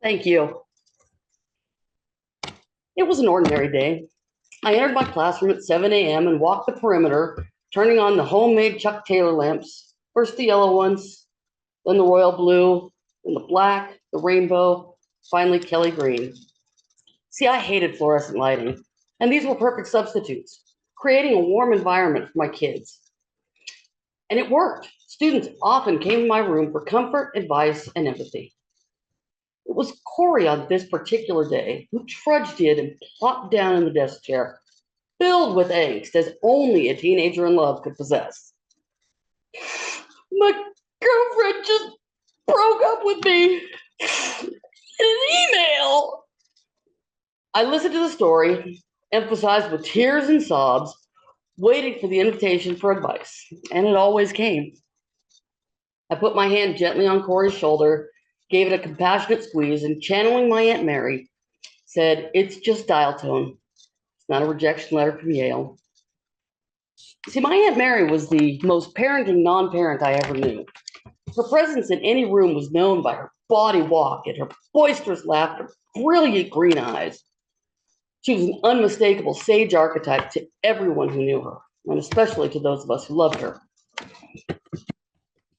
Thank you. It was an ordinary day. I entered my classroom at 7 a.m. and walked the perimeter, turning on the homemade Chuck Taylor lamps. First the yellow ones, then the royal blue, then the black, the rainbow, finally Kelly green. See, I hated fluorescent lighting, and these were perfect substitutes, creating a warm environment for my kids. And it worked. Students often came to my room for comfort, advice, and empathy. It was Corey on this particular day who trudged in and plopped down in the desk chair, filled with angst as only a teenager in love could possess. My girlfriend just broke up with me in an email. I listened to the story, emphasized with tears and sobs, waiting for the invitation for advice, and it always came. I put my hand gently on Corey's shoulder, gave it a compassionate squeeze, and channeling my Aunt Mary, said, "It's just dial tone. It's not a rejection letter from Yale." See, my Aunt Mary was the most parenting non-parent I ever knew. Her presence in any room was known by her body walk and her boisterous laughter, brilliant green eyes. She was an unmistakable sage archetype to everyone who knew her, and especially to those of us who loved her.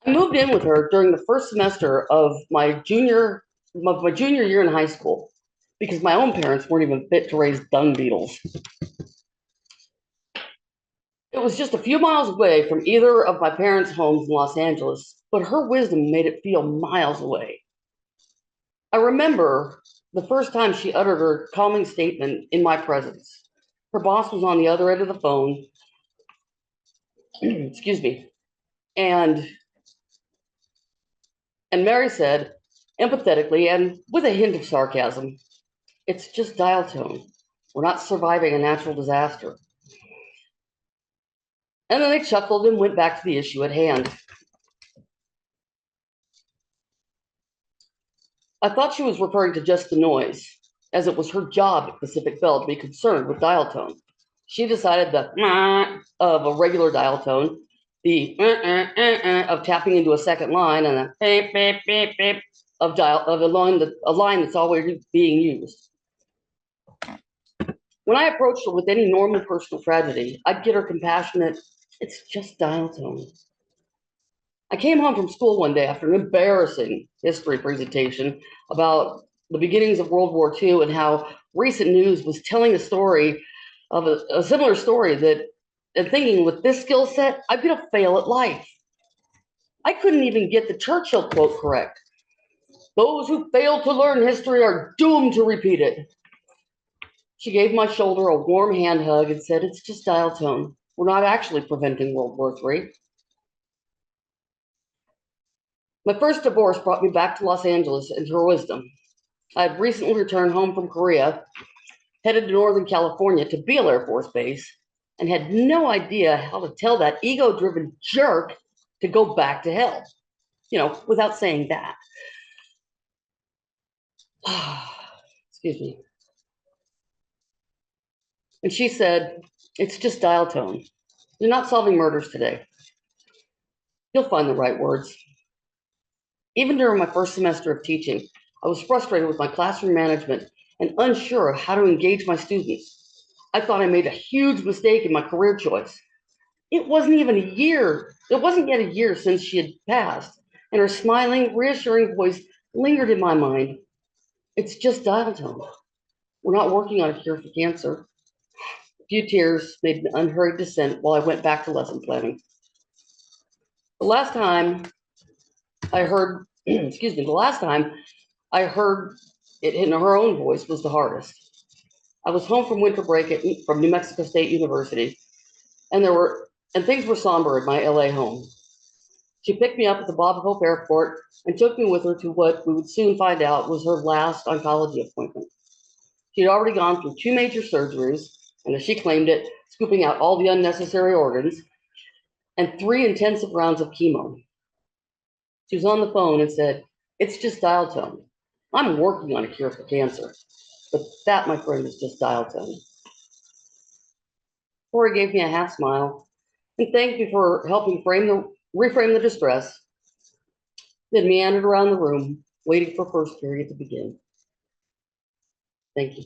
I moved in with her during the first semester of my junior year in high school because my own parents weren't even fit to raise dung beetles. It was just a few miles away from either of my parents' homes in Los Angeles, but her wisdom made it feel miles away. I remember the first time she uttered her calming statement in my presence. Her boss was on the other end of the phone, excuse me, and Mary said, empathetically and with a hint of sarcasm, "It's just dial tone. We're not surviving a natural disaster." And then they chuckled and went back to the issue at hand. I thought she was referring to just the noise, as it was her job at Pacific Bell to be concerned with dial tone. She decided the of a regular dial tone, the of tapping into a second line, and the beep, beep, beep, beep of a line that's always being used. When I approached her with any normal personal tragedy, I'd get her compassionate, "It's just dial tone." I came home from school one day after an embarrassing history presentation about the beginnings of World War II and how recent news was telling a story of a similar story and thinking with this skill set, I'm going to fail at life. I couldn't even get the Churchill quote correct. "Those who fail to learn history are doomed to repeat it." She gave my shoulder a warm hand hug and said, "It's just dial tone. We're not actually preventing World War III. My first divorce brought me back to Los Angeles and to her wisdom. I had recently returned home from Korea, headed to Northern California to Beale Air Force Base, and had no idea how to tell that ego-driven jerk to go back to hell, without saying that. Excuse me. And she said, "It's just dial tone. You're not solving murders today. You'll find the right words." Even during my first semester of teaching, I was frustrated with my classroom management and unsure of how to engage my students. I thought I made a huge mistake in my career choice. It wasn't yet a year since she had passed, and her smiling, reassuring voice lingered in my mind. "It's just dial tone. We're not working on a cure for cancer." A few tears made an unhurried descent while I went back to lesson planning. The last time I heard, the last time I heard it in her own voice was the hardest. I was home from winter break from New Mexico State University, and things were somber at my LA home. She picked me up at the Bob Hope Airport and took me with her to what we would soon find out was her last oncology appointment. She had already gone through 2 major surgeries, and as she claimed it, scooping out all the unnecessary organs, and 3 intensive rounds of chemo. She was on the phone and said, "It's just dial tone. I'm working on a cure for cancer." But that, my friend, is just dial tone. Corey gave me a half smile and thanked me for helping reframe the distress, then meandered around the room, waiting for first period to begin. Thank you.